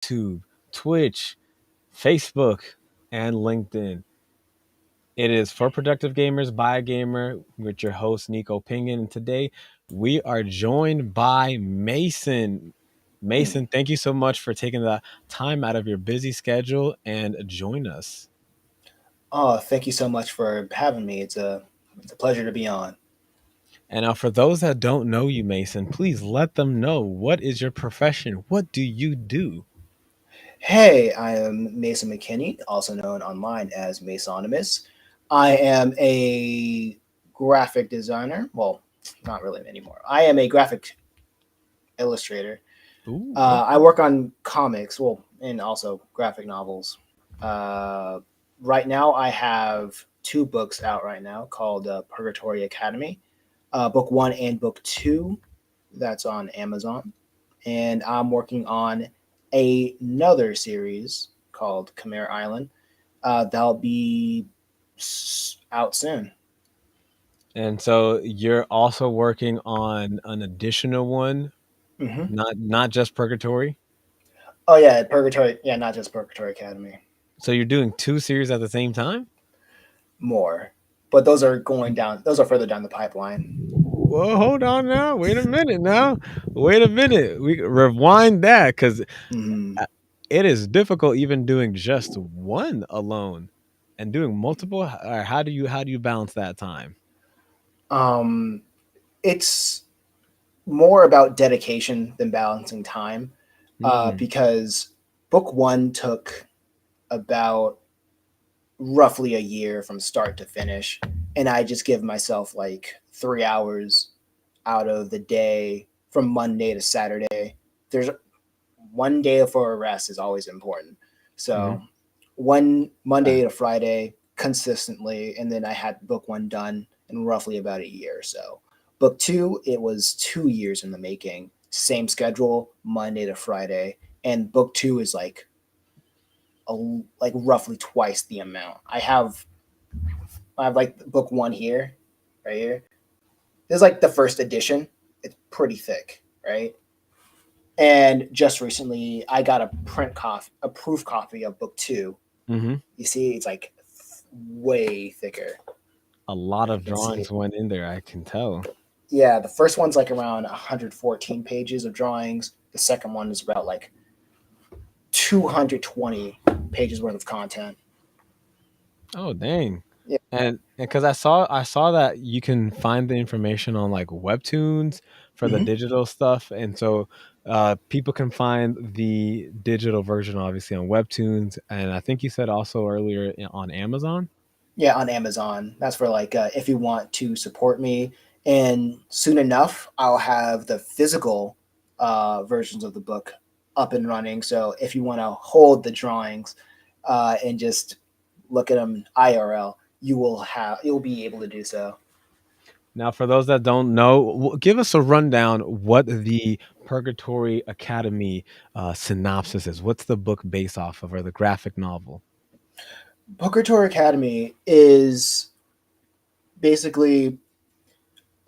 YouTube, Twitch, Facebook, and LinkedIn. It is for productive gamers by a gamer with your host Nico Pingen. And today we are joined by Mason. Mason, thank you so much for taking the time out of your busy schedule and join us. Oh, thank you so much for having me. It's a pleasure to be on. And now, for those that don't know you, Mason, please let them know, what is your profession? What do you do? Hey, I am Mason McKinney, also known online as Masonymous. I am a graphic designer. Well, not really anymore. I am a graphic illustrator. Ooh, I okay. work on comics, well, and also graphic novels. Uh, right now, I have two books out right now called Purgatory Academy, book one and book two. That's on Amazon. And I'm working on another series called Khmer Island. That'll be out soon. And so you're also working on an additional one, Hmm. not just Purgatory. Oh yeah, Purgatory. Yeah, not just Purgatory Academy. So you're doing two series at the same time? More, but those are going down. Those are further down the pipeline. Well, hold on now. Wait a minute now. Wait a minute. We rewind that because Hmm. it is difficult even doing just one alone and doing multiple. How do you balance that time? Um, it's more about dedication than balancing time, Mm, because book one took about roughly a year from start to finish, and I just give myself like 3 hours out of the day from Monday to Saturday. There's one day for a rest is always important. mhm. So one Uh, Monday to Friday consistently, and then I had book one done in roughly about a year or so. Book two, it was 2 years in the making. Same schedule, Monday to Friday, and book two is a, like roughly twice the amount. I have like book one here, right here. This is like the first edition. It's pretty thick, right? And just recently, I got a proof copy of book two. mhm. You see, it's like way thicker. A lot You of can see drawings it. went in there. I can tell. Yeah, the first one's like around 114 pages of drawings. The second one is about like 220 pages worth of content. Oh, dang. Yeah. And because I saw that you can find the information on like webtoons for the Hmm. digital stuff, and so people can find the digital version obviously on webtoons, and I think you said also earlier on Amazon. Yeah, on Amazon. That's for like if you want to support me. And soon enough, I'll have the physical versions of the book up and running. So if you want to hold the drawings and just look at them IRL, you'll be able to do so. Now, for those that don't know, give us a rundown what the Purgatory Academy synopsis is. What's the book based off of, or the graphic novel? Purgatory Academy is basically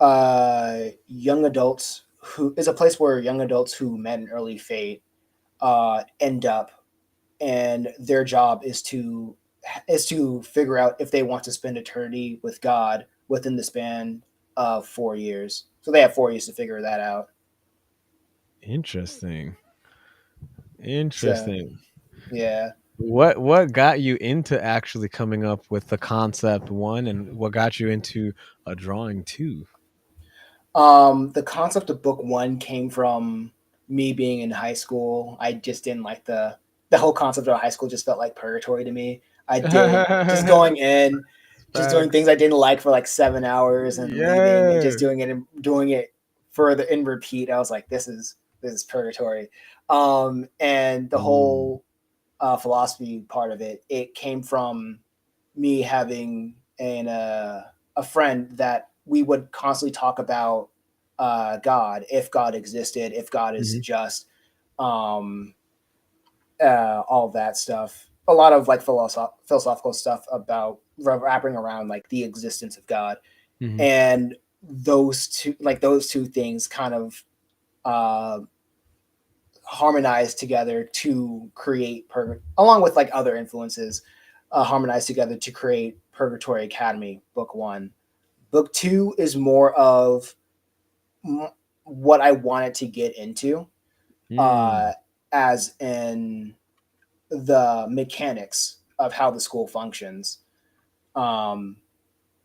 young adults who is a place where young adults who met an early fate end up, and their job is to figure out if they want to spend eternity with God within the span of 4 years. So they have 4 years to figure that out. Interesting. So Interesting. yeah, What got you into actually coming up with the concept one, and what got you into a drawing two? the concept of book one came from me being in high school. I just didn't like the whole concept of high school. Just felt like purgatory to me. I did just going in, just doing Facts. things I didn't like for like 7 hours and leaving, and just Yeah. doing it further in repeat. I was like, this is purgatory. And the Mm, whole philosophy part of it, it came from me having a friend that we would constantly talk about God, if God existed, if God is mhm, just, um, all that stuff. A lot of like philosophical stuff about wrapping around like the existence of God, mhm. and those two things kind of uh, harmonized together to create along with like other influences, harmonized together to create Purgatory Academy Book One. Book Two is more of what I wanted to get into, uh, Mm. as in the mechanics of how the school functions. Um,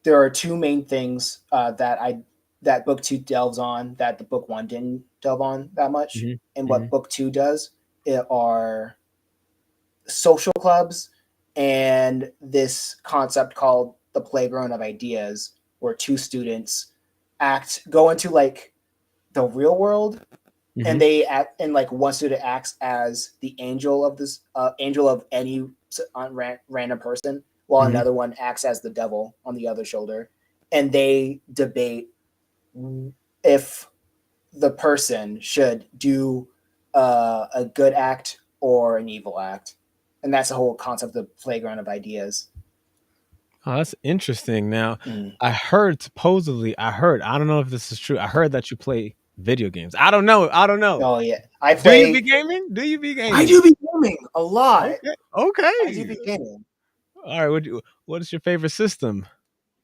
there are two main things that book two delves on that the book one didn't delve on that much. Mhm. And what Mhm. book two does, it are social clubs and this concept called the playground of ideas, where two students go into like the real world, and Mhm. they act, and like one student acts as the angel of this angel of any random person, while Mhm. another one acts as the devil on the other shoulder, and they debate if the person should do a good act or an evil act, and that's the whole concept of playground of ideas. Oh, that's interesting. Now, Mm. I heard supposedly, I don't know if this is true. I heard that you play video games. I don't know. I don't know. Oh yeah, I Do you be play. gaming? Do you be I gaming? do be gaming a lot. Okay. I do Okay. be gaming. All right. What is your favorite system?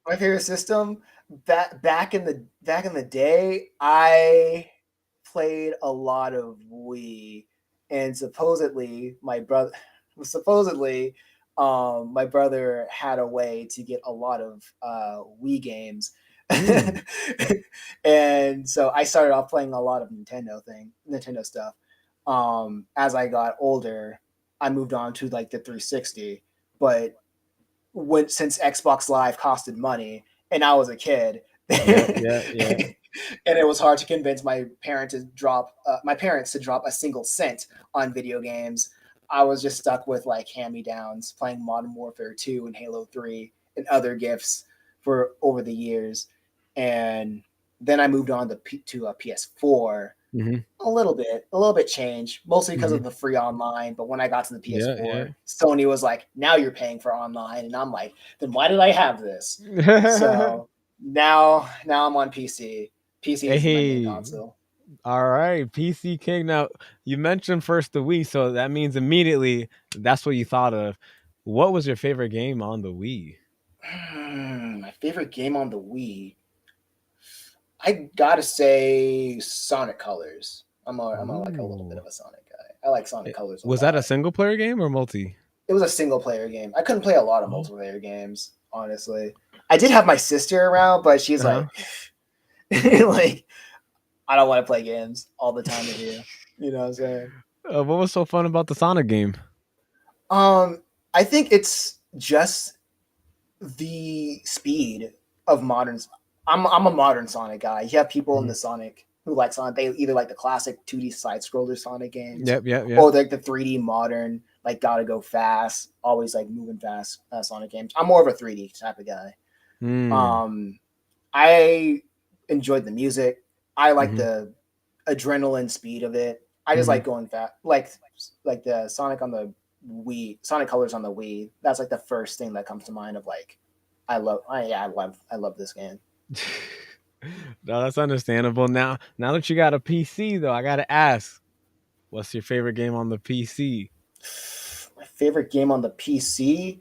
My favorite system, back in the day, I played a lot of Wii, and supposedly my brother had a way to get a lot of Wii games. Mm. And so I started off playing a lot of Nintendo stuff. As I got older, I moved on to like the 360, but since Xbox Live costed money and I was a kid, Yeah. and Yeah. Yeah. it was hard to convince my parents to drop a single cent on video games. I was just stuck with like hand me downs, playing Modern Warfare 2 and Halo 3 and other gifts for over the years, and then I moved on to a PS4. Mhm. A little bit changed, mostly because of Mhm. the free online. But when I got to the Yeah. PS4, Yeah. Sony was like, "Now you're paying for online," and I'm like, "Then why did I have this?" So now I'm on PC. PC is my main Hey. console. All right, PC King. Now, you mentioned first the Wii, so that means immediately that's what you thought of. What was your favorite game on the Wii? My favorite game on the Wii, I gotta say Sonic Colors. I'm like a little bit Ooh. of a Sonic guy. I like Sonic Eh, Colors a Was that a lot. single player game or multi? It was a single player game. I couldn't play a lot of Oh. multiplayer games, honestly. I did have my sister around, but she's Uh-huh. like, like I don't want to play games all the time with you. You know what I'm saying? What was so fun about the Sonic game? Um, I think it's just the speed of modern. I'm a modern Sonic guy. You have people in Mhm. the Sonic who like Sonic. They either like the classic 2D side scroller Sonic games, Yep, yep, yep. or like the 3D modern, like gotta go fast, always like moving fast Sonic games. I'm more of a 3D type of guy. Mm. Um, I enjoyed the music. I like Mhm. the adrenaline speed of it. I just like Mhm. going fast, like the Sonic on the Wii, Sonic Colors on the Wii. That's like the first thing that comes to mind of like, I love this game. No, that's understandable. Now that you got a PC though, I gotta ask, what's your favorite game on the PC? My favorite game on the PC,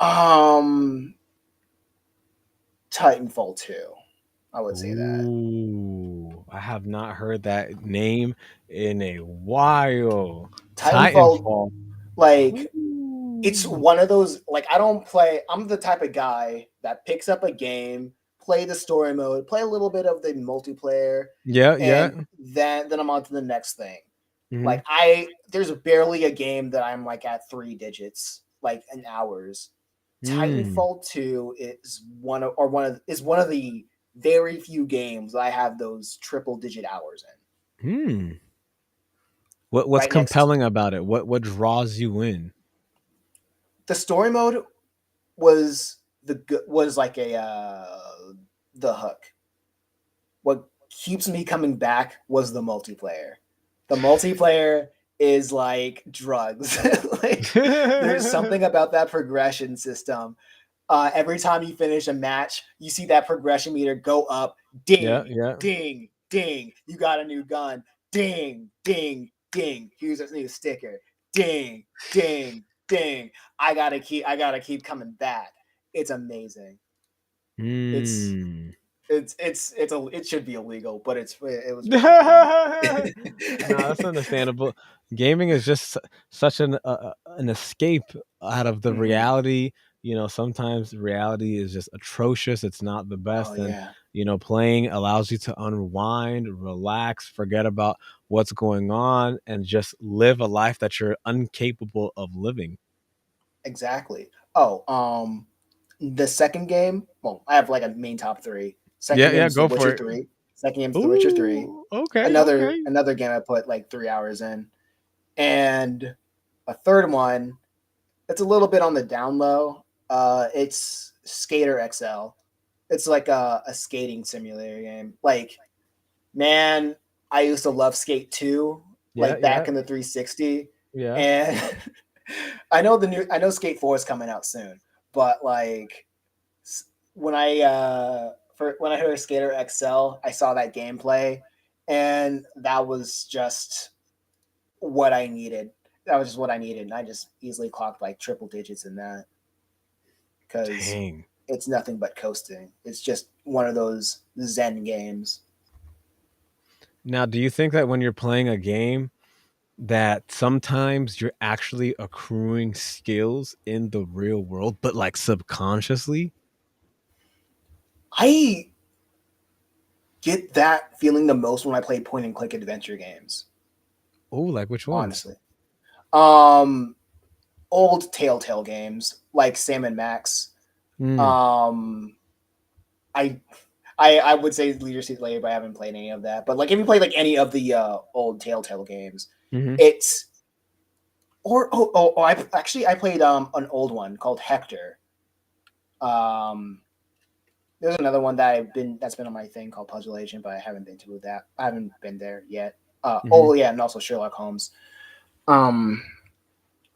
um, Titanfall 2. I would say that. Ooh, I have not heard that name in a while. Titanfall, Titanfall. like it's Ooh. one of those like I don't play. I'm the type of guy that picks up a game, play the story mode, play a little bit of the multiplayer, Yeah, and yeah. then I'm on to the next thing. Mhm. Like there's barely a game that I'm like at 3 digits like in hours. Mm. Titanfall 2 is one of the very few games I have those triple digit hours in. Hmm. What's Right next, compelling about it? What draws you in? the story mode was was like a the hook. What keeps me coming back was the multiplayer. The multiplayer is like drugs. Like there's something about that progression system. Every time you finish a match, you see that progression meter go up. Yeah, Ding, yeah. ding, ding. You got a new gun. Ding, ding. ding. Here's a new sticker. Ding, ding, ding. I gotta keep coming back. It's amazing. It's Hmm. it should be illegal, but it was really fun. No, that's understandable. Gaming is just such an escape out of the Hmm. reality. Sometimes reality is just atrocious. It's not the Oh best, and yeah, playing allows you to unwind, relax, forget about what's going on, and just live a life that you're incapable of living. exactly. Oh, the second game. Well, I have like a main top three. Second Yeah, game yeah, is The go Witcher for it. 3. Second game is The Witcher 3. Ooh, okay, Another okay. another game I put like 3 hours in, and a third one. It's a little bit on the down low. It's Skater XL. It's like a skating simulator game. Like, man, I used to love Skate 2, Yeah, like yeah, back in the 360. yeah. And I know Skate 4 is coming out soon, but like when I heard Skater XL, I saw that gameplay, and that was just what I needed. That was just what I needed, and I just easily clocked like triple digits in that because Dang. it's nothing but coasting. It's just one of those Zen games. Now, do you think that when you're playing a game that sometimes you're actually accruing skills in the real world, but like subconsciously? I get that feeling the most when I play point and click adventure games, Oh, like which ones? honestly. Um, Old Telltale games like Sam and Max. Mm, Um, I I would say Leisure Suit Larry, but I haven't played any of that. But like if you play like any of the old Telltale games, hmm. it's I played an old one called Hector. Um, there's another one that's been on my thing called Puzzle Agent, but I haven't been to that. I haven't been there yet. Hmm. Yeah, and also Sherlock Holmes. Um,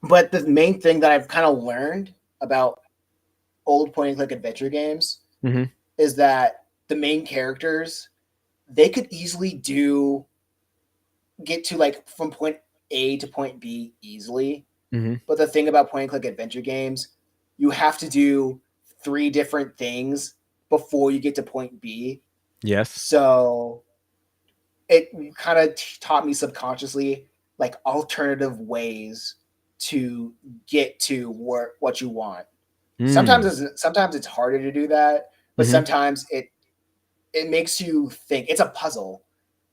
but the main thing that I've kind of learned about old point and click adventure games Hmm. is that the main characters they could easily do get to like from point A to point B easily. Hmm. But the thing about point and click adventure games, you have to do three different things before you get to point B. Yes. So it kind of taught me subconsciously like alternative ways to get to what you want. Mm. Sometimes it's harder to do that, but Hmm. sometimes it makes you think. It's a puzzle,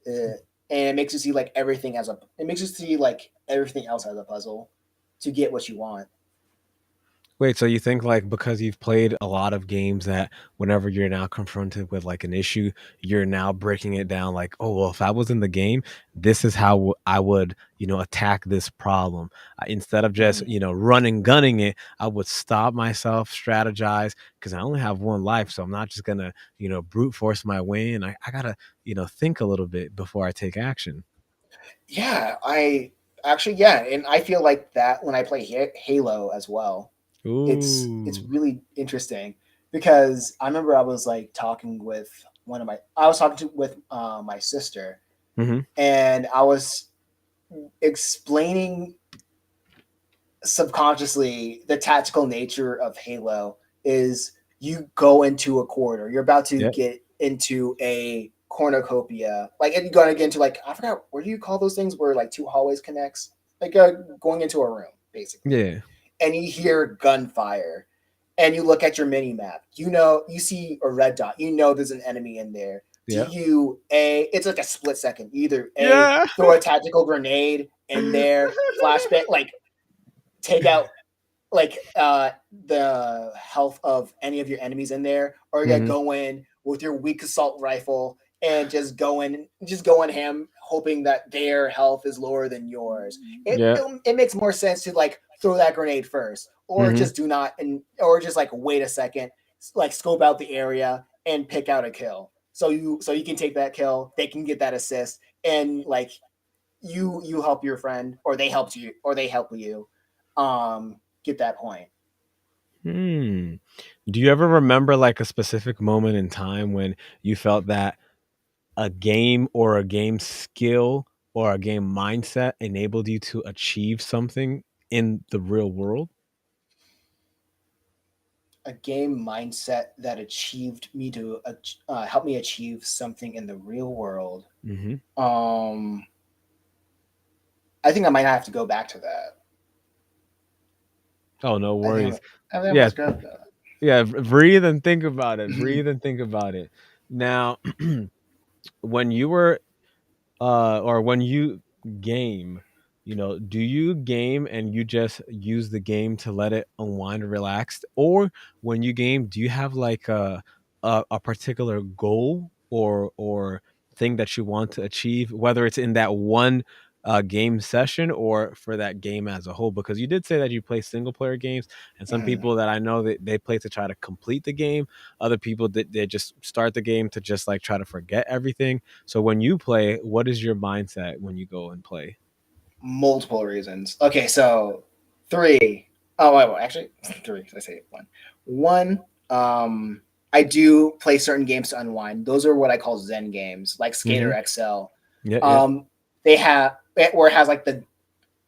and it makes you see like everything as a. It makes you see like everything else as a puzzle to get what you want. Wait, so you think like because you've played a lot of games that whenever you're now confronted with like an issue, you're now breaking it down like, oh, well, if I was in the game, this is how I would, attack this problem. Instead of just, Mhm. running, gunning it, I would stop myself, strategize because I only have one life. So I'm not just going to, brute force my way in. I got to, think a little bit before I take action. Yeah, I actually yeah, and I feel like that when I play Halo as well. It's Ooh. really interesting because I remember I was like talking with I was talking with my sister, Hmm. and I was explaining subconsciously the tactical nature of Halo is you go into a corridor. You're about to Yeah. get into a cornucopia. Like you're gonna get into like I forgot what do you call those things where like two hallways connects? Like going into a room, basically. Yeah. And you hear gunfire. And you look at your mini map, you see a red dot, there's an enemy in there. Do Yeah. you it's like a split second. You either Yeah. throw a tactical grenade in there, flashbang, like take out like the health of any of your enemies in there, or you gotta Hmm. go in with your weak assault rifle and just go in ham, hoping that their health is lower than yours. Yeah. It makes more sense to like throw that grenade first, or Hmm. just do not, or just like wait a second, like scope out the area and pick out a kill. So you can take that kill, they can get that assist, and like you help your friend, or they help you, get that point. Hmm. Do you ever remember like a specific moment in time when you felt that a game or a game skill or a game mindset enabled you to achieve something in the real world? A game mindset that achieved me to help me achieve something in the real world. Hmm. Um, I think I might have to go back to that. Oh, no I think worries. I Yeah, must go. yeah. Breathe and think about it. Mhm. Breathe and think about it. Now, when you were or when you game, do you game and you just use the game to let it unwind and relax, or when you game, do you have like a particular goal or thing that you want to achieve, whether it's in that one game session or for that game as a whole? Because you did say that you play single player games, and some Mhm. people that I know that they play to try to complete the game. Other people that they just start the game to just like try to forget everything. So when you play, what is your mindset when you go and play? Multiple reasons. Okay, so three. Oh, wait, actually, three. I say one. One. I do play certain games to unwind. Those are what I call Zen games, like Skater Mhm. XL. Yeah, yeah. Um, they have where it has like the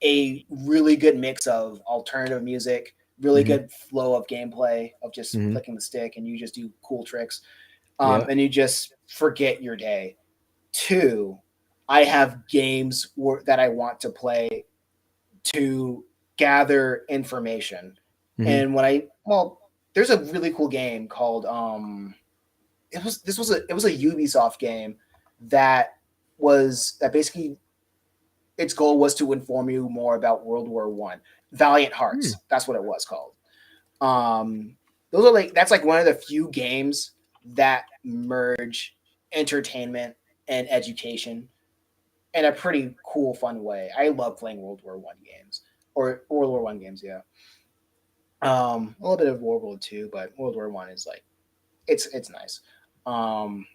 a really good mix of alternative music, really Mhm. good flow of gameplay of just Mhm. flicking the stick and you just do cool tricks. Yeah. And you just forget your day. Two, I have games that I want to play to gather information. Mhm. And there's a really cool game called it was a Ubisoft game that that basically its goal was to inform you more about World War One. Valiant Mm. Hearts, that's what it was called. Um, those are that's like one of the few games that merge entertainment and education in a pretty cool, fun way. I love playing World War One games or World War One games. Yeah, a little bit of World War Two, but World War One is like it's nice. Um,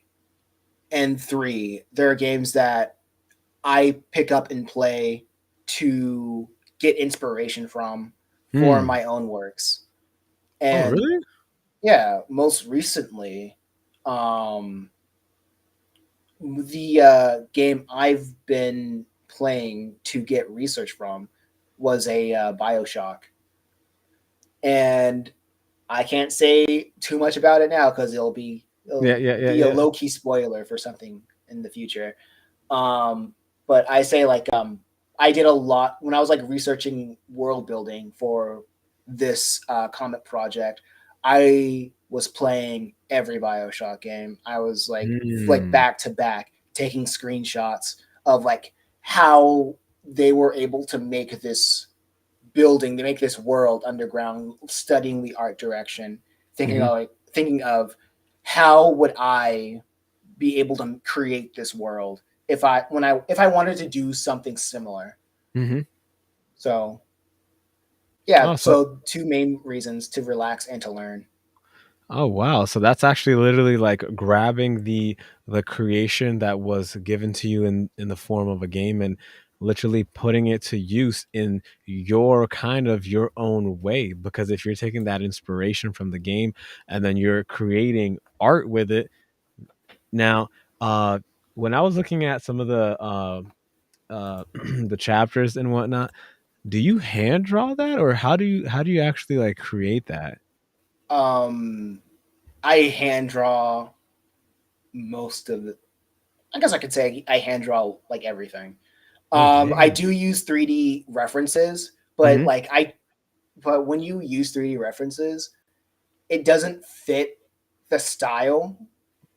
and three, there are games that I pick up and play to get inspiration from for Mm. my own works. Oh, And really? yeah, most recently, um, the game I've been playing to get research from was a Bioshock, and I can't say too much about it now because Yeah, it'll yeah, yeah, be a yeah. low key spoiler for something in the future. But I say I did a lot when I was like researching world building for this comic project. I was playing every Bioshock game. I was like Mm. back to back taking screenshots of like how they were able to make this building, they make this world underground, studying the art direction, Mhm. thinking of how would I be able to create this world if I wanted to do something similar. Mhm. So yeah, Oh, so so two main reasons to relax and to learn. oh wow. So that's actually literally like grabbing the creation that was given to you in the form of a game and literally putting it to use in your kind of your own way, because if you're taking that inspiration from the game and then you're creating art with it. Now, when I was looking at some of the chapters and whatnot, do you hand draw that, or how do you actually like create that? Um, I hand draw most of it. I guess I could say I hand draw like everything. Oh I dang. do use 3D references, but Mhm. but when you use 3D references, it doesn't fit the style.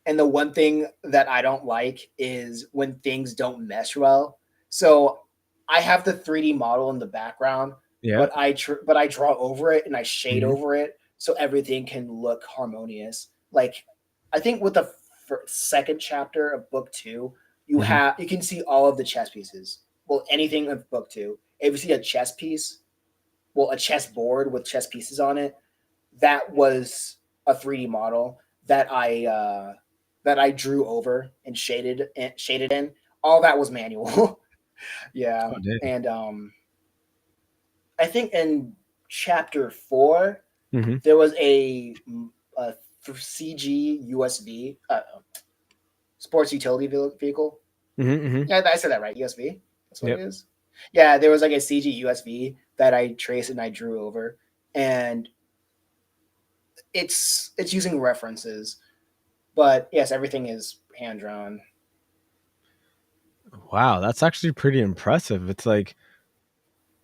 And the one thing that I don't like is when things don't mesh well. So I have the 3D model in the background, Yeah. but I draw over it and I shade Mhm. over it so everything can look harmonious. Like I think with the second chapter of book 2, Mhm. you can see all of the chess pieces. Well, anything of book 2. If you see a chess piece, well, a chess board with chess pieces on it, that was a 3D model that I drew over and shaded in. All that was manual. Yeah, Oh dang. and I think in chapter 4 Mhm. there was a CG USB sports utility vehicle. Mhm. Mhm. Yeah, I said that right. USB. That's what it Yep. is. Yeah, there was like a CG USV that I traced and I drew over, and it's using references, but yes, everything is hand drawn. Wow, that's actually pretty impressive. It's like,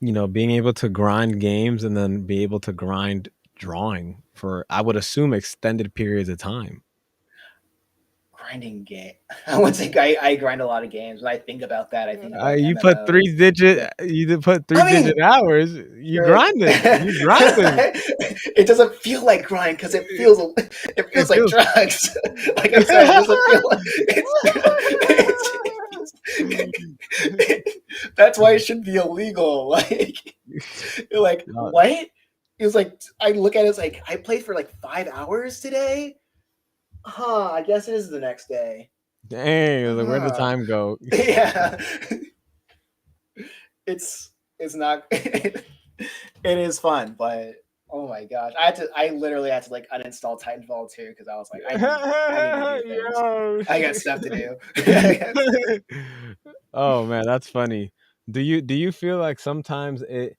being able to grind games and then be able to grind drawing for, I would assume, extended periods of time. Grinding game. I would say I grind a lot of games. When I think about that, I think about You put MMOs. three digit, you did put three I digit mean, hours. You sure. grinding. You grinding. It doesn't feel like grind because it It feels like feels. drugs. Like I said, it doesn't feel like that's why it should be illegal. Like you're like No, what? It was like I look at it as like I played for like 5 hours today. Huh? I guess it is the next day. dang, like, where'd the Huh? time go? Yeah. It's not. It is fun, but oh my gosh, I literally had to like uninstall Titanfall 2 because I was like, I need to do things. Yo. I got stuff to do. Oh man, that's funny. Do you feel like sometimes it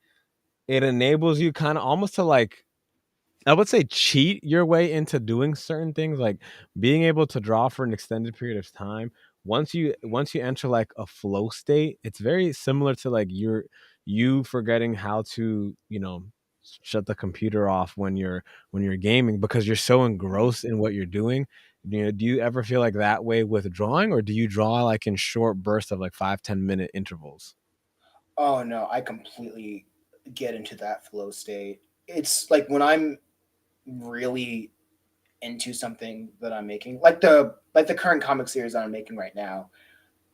enables you kind of almost to, like, I would say, cheat your way into doing certain things, like being able to draw for an extended period of time. Once you enter like a flow state, it's very similar to like you forgetting how to, shut the computer off when you're gaming because you're so engrossed in what you're doing. Do you ever feel like that way with drawing, or do you draw like in short bursts of like 5-10 minute intervals? Oh no, I completely get into that flow state. It's like when I'm really into something that I'm making, like the current comic series that I'm making right now.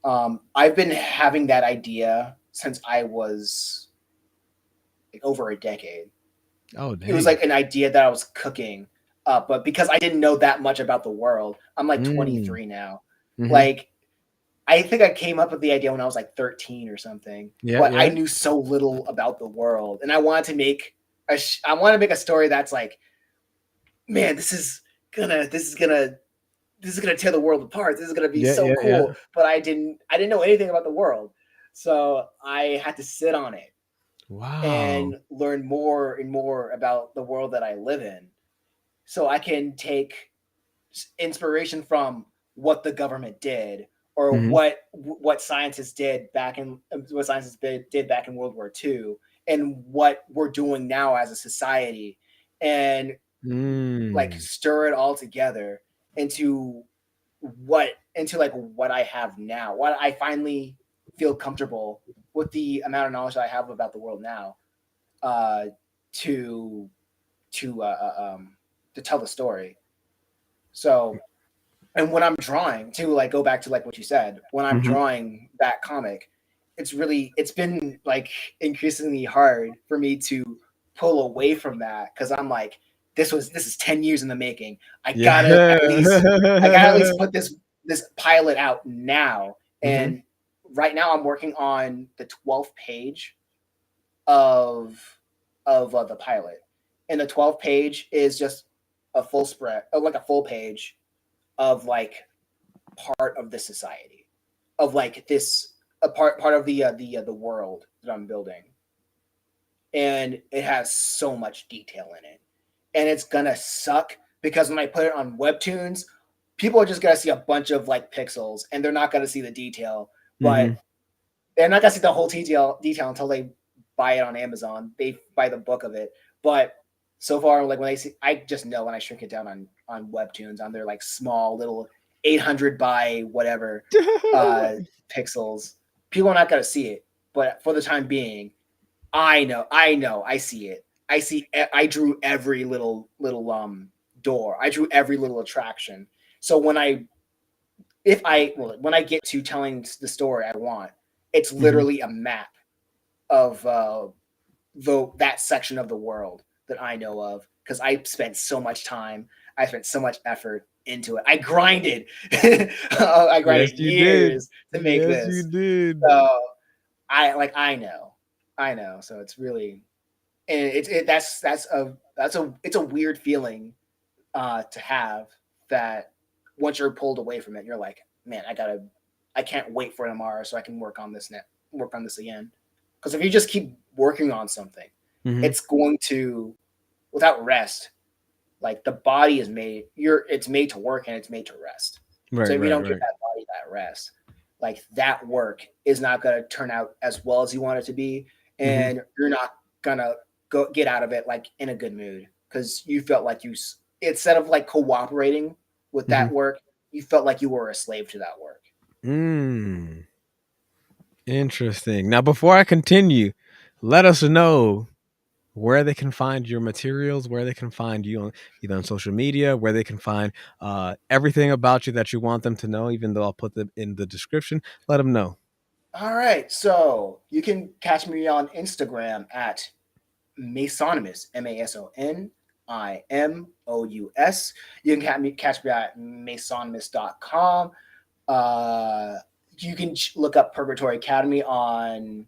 I've been having that idea since I was like over a decade. Oh It was dang. like an idea that I was cooking up, but because I didn't know that much about the world, I'm like Mm. 23 now. Hmm. Like I think I came up with the idea when I was like 13 or something, Yeah, but I yeah. knew so little about the world, and I wanted to make I want to make a story that's like, man, this is gonna tear the world apart. This is gonna be Yeah, so yeah, yeah. cool. But I didn't know anything about the world, so I had to sit on it Wow. and learn more and more about the world that I live in, so I can take inspiration from what the government did or Mhm. what scientists did back in what scientists did back in World War II and what we're doing now as a society, and like Mm. stir it all together into into like what I have now, what I finally feel comfortable with the amount of knowledge that I have about the world now, uh, to to uh, to tell the story. So, and when I'm drawing, to like go back to like what you said, when I'm Mhm. drawing that comic, it's been like increasingly hard for me to pull away from that because I'm like, this is 10 years in the making. I gotta Yeah. at least I gotta at least put this pilot out now. Mhm. And right now I'm working on the 12th page of the pilot, and the 12th page is just a full spread, like a full page of like part of the society, of like this a part of the world that I'm building, and it has so much detail in it, and it's gonna suck because when I put it on webtoons, people are just gonna see a bunch of like pixels and they're not gonna see the detail, but Mhm. they're not gonna see the whole detail until they buy it on Amazon. They buy the book of it. But so far, like when they see, I just know when I shrink it down on webtoons on their like small little 800 by whatever uh pixels, people are not gonna see it. But for the time being, I see it. I drew every little door. I drew every little attraction. So when I get to telling the story I want, it's Mhm. literally a map of that section of the world that I know of because I spent so much time, I spent so much effort into it. I grinded, I Yes, grinded you did. years to make Yes, you this. did. So I know. So it's really, and it's a weird feeling to have that once you're pulled away from it, you're like, man, I can't wait for tomorrow so I can work on this work on this again. Because if you just keep working on something, Hmm. it's going to, without rest, like the body is made, it's made to work and it's made to rest. So Right, if you right, don't give right. that body that rest, like that work is not going to turn out as well as you want it to be, Hmm. and you're not gonna go get out of it like in a good mood because you felt like instead of like cooperating with Hmm. that work, you felt like you were a slave to that work. Mm, interesting. Now, before I continue, let us know where they can find your materials, where they can find you on either on social media, where they can find everything about you that you want them to know. Even though I'll put them in the description, let them know. All right, so you can catch me on Instagram at Masonymous, MASONIMOUS. You can catch me at masonymous.com. Uh, you can look up Purgatory Academy on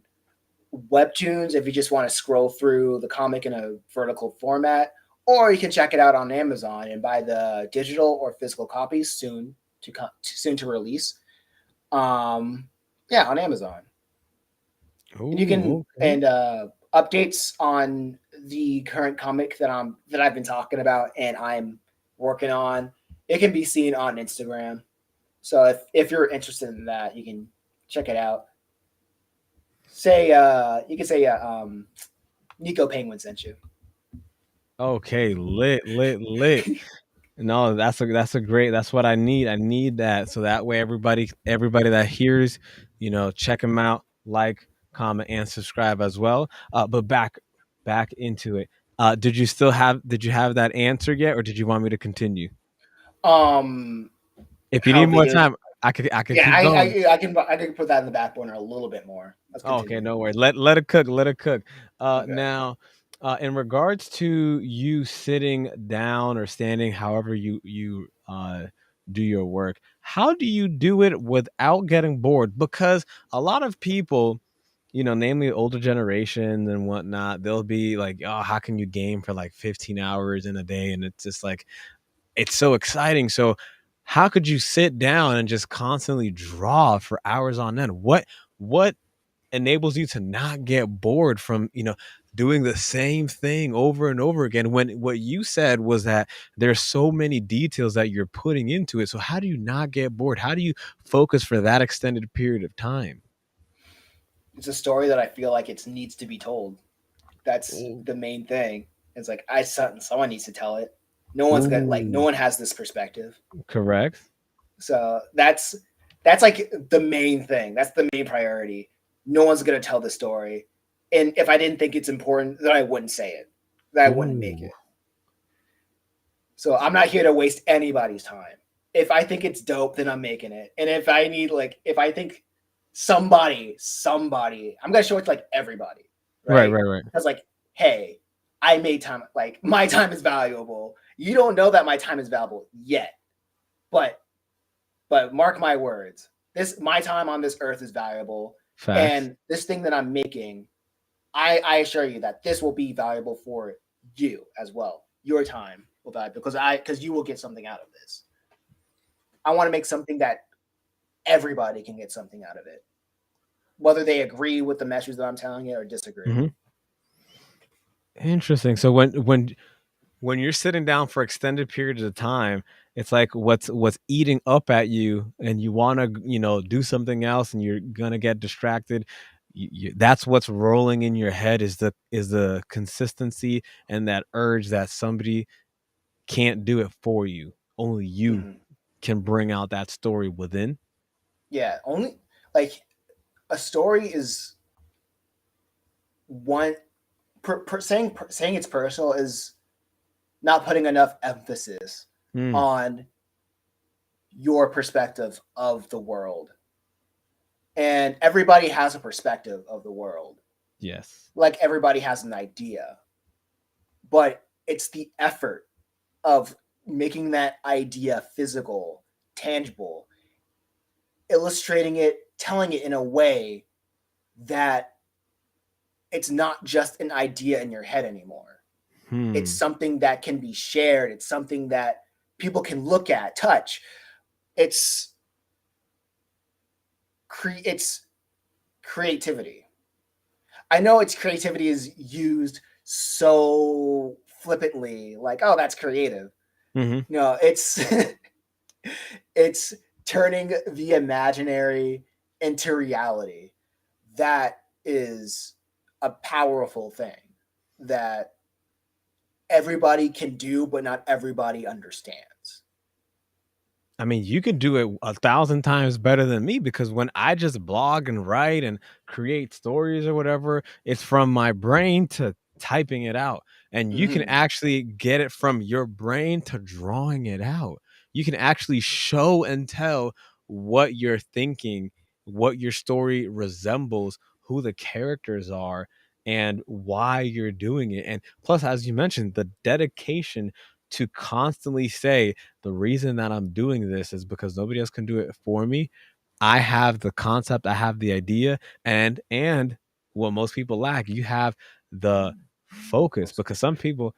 Webtoons if you just want to scroll through the comic in a vertical format, or you can check it out on Amazon and buy the digital or physical copies soon to release. Um, yeah, on Amazon. And you can Oh, okay. and updates on the current comic that I've been talking about and I'm working on. It can be seen on Instagram. So if you're interested in that, you can check it out. Say you can say Nico Penguin sent you. Okay, lit, lit, lit. No, that's a great. That's what I need. I need that so that way everybody that hears, check them out, like, comment, and subscribe as well. But back into it. Did you have that answer yet, or did you want me to continue? Um, If you how need more big? time, I could Yeah, keep going. I can put that in the back burner a little bit more. Let's Oh, okay, continue. no worries. Let it cook. Let it cook. Okay. Now, in regards to you sitting down or standing, however you do your work, how do you do it without getting bored? Because a lot of people, namely older generation and whatnot, they'll be like, "Oh, how can you game for like 15 hours in a day?" And it's just like it's so exciting. So, how could you sit down and just constantly draw for hours on end? What enables you to not get bored from doing the same thing over and over again when what you said was that there's so many details that you're putting into it? So how do you not get bored? How do you focus for that extended period of time? It's a story that I feel like it needs to be told. That's Ooh. the main thing. It's like someone needs to tell it. No Ooh, one has this perspective. correct. So that's like the main thing. That's the main priority. No one's gonna tell the story. And if I didn't think it's important, then I wouldn't say it. Then I wouldn't make Ooh. it. So I'm not here to waste anybody's time. If I think it's dope, then I'm making it. And if I think somebody, I'm gonna show it to like everybody, Right, right? right, right. Because like, hey, I made time. Like my time is valuable. You don't know that my time is valuable yet, but mark my words, this my time on this earth is valuable, Facts. and this thing that I'm making, I assure you that this will be valuable for you as well. Your time will be valuable because you will get something out of this. I want to make something that everybody can get something out of it, whether they agree with the message that I'm telling you or disagree. Hmm. Interesting. So when you're sitting down for extended periods of time, it's like what's eating up at you, and you want to do something else, and you're gonna get distracted. That's what's rolling in your head is the consistency and that urge that somebody can't do it for you. Only you Mm-hmm. can bring out that story within. Yeah, only like a story is one. Saying it's personal is not putting enough emphasis Mm, on your perspective of the world. And everybody has a perspective of the world. yes. Like everybody has an idea, but it's the effort of making that idea physical, tangible, illustrating it, telling it in a way that it's not just an idea in your head anymore. It's Hmm. something that can be shared. It's something that people can look at, touch. It's it's creativity. I know its creativity is used so flippantly, like, oh, that's creative. Hmm. No, it's it's turning the imaginary into reality. That is a powerful thing that everybody can do, but not everybody understands. I mean, you could do it 1,000 times better than me because when I just blog and write and create stories or whatever, it's from my brain to typing it out. And you can Mm-hmm. actually get it from your brain to drawing it out. You can actually show and tell what you're thinking, what your story resembles, who the characters are, and why you're doing it. And plus, as you mentioned, the dedication to constantly say, the reason that I'm doing this is because nobody else can do it for me. I have the concept, I have the idea, and what most people lack, you have the focus. Because some people,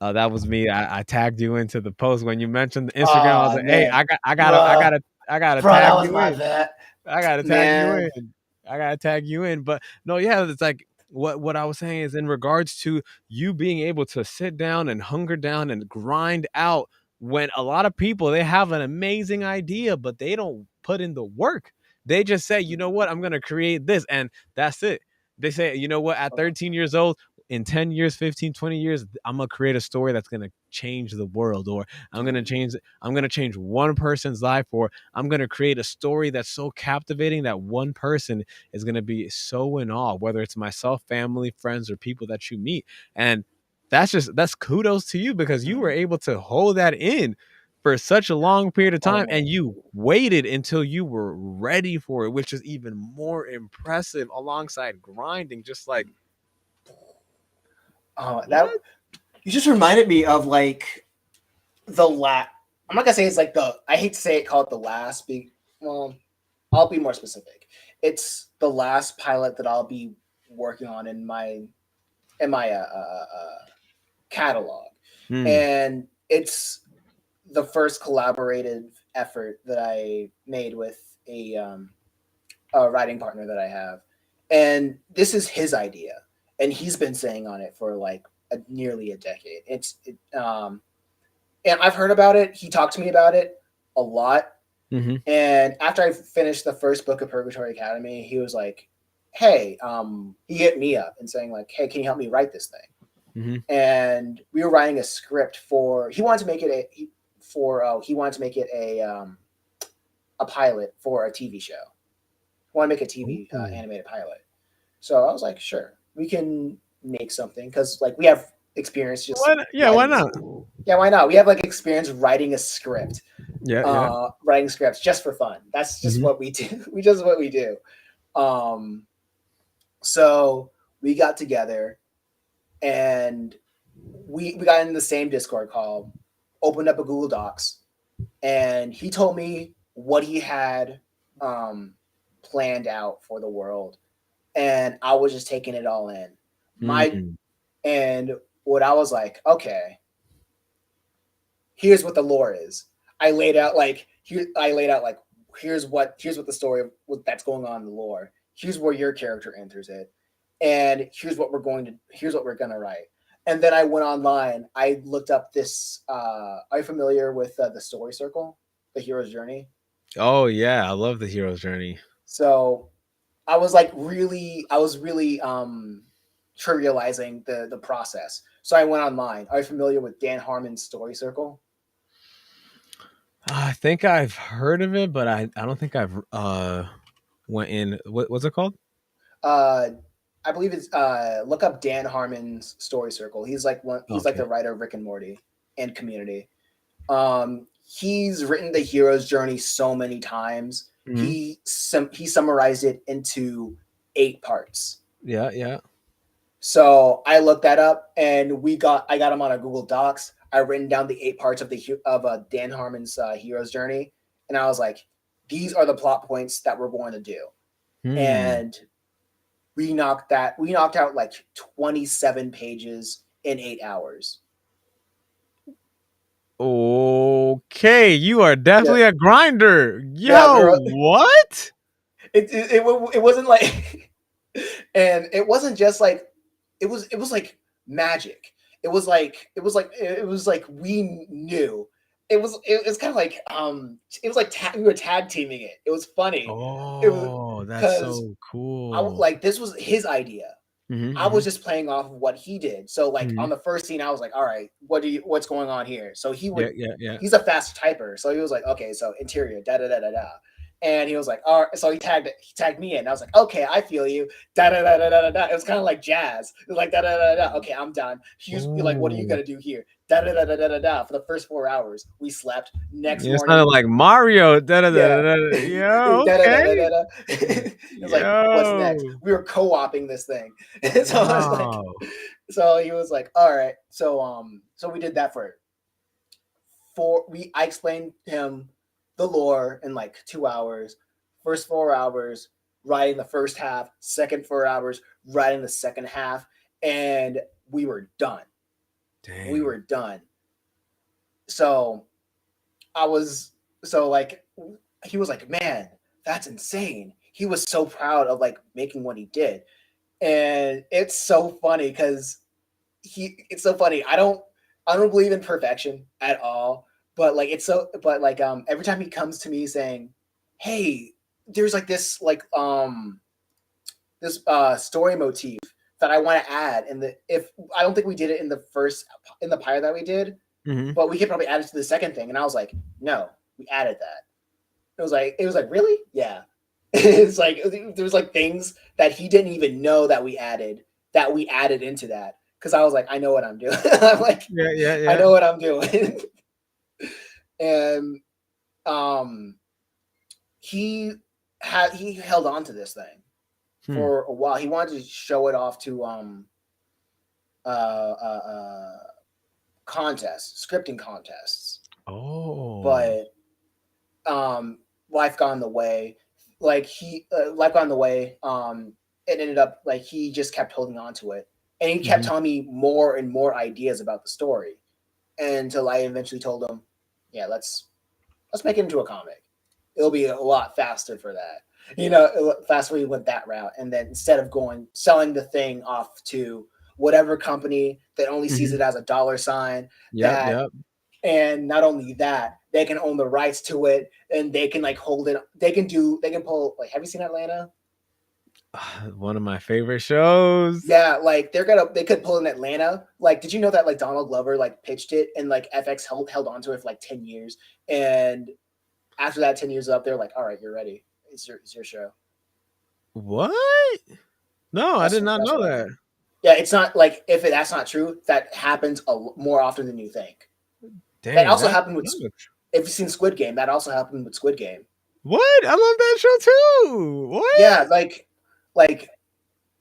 that was me. I tagged you into the post when you mentioned the Instagram. I was Oh like, hey, man, I bro, gotta, I gotta bro, that tag was you my in. vet, I gotta tag you man. in. I gotta tag you in. But no, yeah, it's like what I was saying is in regards to you being able to sit down and hunger down and grind out when a lot of people they have an amazing idea, but they don't put in the work. They just say, you know what, I'm gonna create this, and that's it. They say, you know what, at 13 years old, in 10 years, 15, 20 years, I'm gonna create a story that's gonna change the world, or I'm gonna change one person's life, or I'm going to create a story that's so captivating that one person is going to be so in awe, whether it's myself, family, friends, or people that you meet. And that's kudos to you because you were able to hold that in for such a long period of time and Oh, you waited until you were ready for it, which is even more impressive alongside grinding. Just like, oh, that what? you just reminded me of like the last. I'm not gonna say it's like the. I hate to say it, call it the last. Well, I'll be more specific. It's the last pilot that I'll be working on in my catalog, Hmm. and it's the first collaborative effort that I made with a writing partner that I have, and this is his idea, and he's been saying on it for like nearly a decade. And I've heard about it. He talked to me about it a lot. Hmm. And after I finished the first book of Purgatory Academy, he was like, "Hey," he hit me up and saying like, "Hey, can you help me write this thing?" Hmm. And we were writing a script for. He wanted to make it he wanted to make it a pilot for a TV show. He wanted to make a TV Ooh. animated pilot. So I was like, "Sure, we can make something," because like we have experience just Why not? Yeah, why writing. not? Yeah, why not? We have like experience writing a script, Yeah, yeah. writing scripts just for fun. That's just Hmm. what we do. We just what we do. Um, so we got together and we got in the same Discord call, opened up a Google Docs, and he told me what he had um, planned out for the world, and I was just taking it all in. My Hmm. and what I was like, okay, here's what the lore is. I laid out like here's what the story what that's going on in the lore. Here's where your character enters it, and here's what we're gonna write. And then I went online. I looked up this. Are you familiar with the story circle, the hero's journey? Oh yeah, I love the hero's journey. So I was really trivializing the process. So I went online. Are you familiar with Dan Harmon's story circle? I think I've heard of it, but I don't think I've went in. What's it called? Uh, I believe it's look up Dan Harmon's story circle. He's like Okay. the writer of Rick and Morty and Community. He's written the hero's journey so many times. Hmm. He summarized it into 8 parts. Yeah, yeah. So I looked that up, and I got him on a Google Docs. I written down the 8 parts of Dan Harmon's hero's journey, and I was like, these are the plot points that we're going to do. Hmm. And we knocked out like 27 pages in 8 hours. Okay, you are Yeah, definitely a grinder. yeah, Yo, bro. what? it wasn't like, and it wasn't just like, it was like magic. It was like we knew. It was kind of like it was like we were tag teaming it. It was funny. It was Oh, that's because so cool. like this was his idea. I was Hmm. just playing off of what he did. So like Hmm. on the first scene, I was like, all right, what's going on here? So Yeah, yeah, yeah. he's a fast typer. So he was like, okay, so interior, da da da da da. And he was like, all right, so he tagged me in. I was like, okay, I feel you. Da da da da da da. It was kind of like jazz. It was like da da da da. Okay, I'm done. He's like, what are you Ooh. gonna do here? Da da da da da da da. For the first 4 hours, we slept. Next Yeah, it sounded morning, like Mario. Da, da, da, yeah. da, da. Da, Yo, da, da, da, okay. da, da. It's like, what's next? Yo. We were co-oping this thing. So I was like, Wow. so he was like, all right. So we did that for I explained him the lore in like 2 hours. First 4 hours, writing the first half, second 4 hours, writing the second half, and we were done. We Dang. were done. So I was so like he was like, man, that's insane. He was so proud of like making what he did. And it's so funny because it's so funny. I don't believe in perfection at all. But like but like every time he comes to me saying, hey, there's like this story motif that I want to add, and the if I don't think we did it in the pilot that we did, Hmm. but we could probably add it to the second thing. And I was like, no, we added that. It was like really? Yeah. It's like there was like things that he didn't even know that we added into that, because I was like, I know what I'm doing. I'm like, Yeah, yeah, I yeah. know what I'm doing. And um he held on to this thing Hmm. for a while. He wanted to show it off to uh uh, uh contests, scripting contests, Oh. but um life got in the way. Life got in the way. It ended up like he just kept holding on to it, and he kept Hmm. telling me more and more ideas about the story, until I eventually told him, yeah, let's make it into a comic. It'll be a lot faster for that. Faster we went that route, and then instead of going selling the thing off to whatever company that only sees Hmm. it as a dollar sign, Yep, that yep. and not only that, they can own the rights to it, and they can like hold it. They can pull, like, have you seen Atlanta? One of my favorite shows. Yeah, like they could pull in Atlanta. Like, did you know that like Donald Glover like pitched it, and like FX held onto it for like 10 years, and after that 10 years is up, they're like, all right, you're ready. It's your show. What? No, I did not That's know what I that. heard. Yeah, it's not like, if that's not true, that happens more often than you think. That Dang, also that happened with, sucks. if you've seen Squid Game, that also happened with Squid Game. What? I love that show too. Yeah, What? like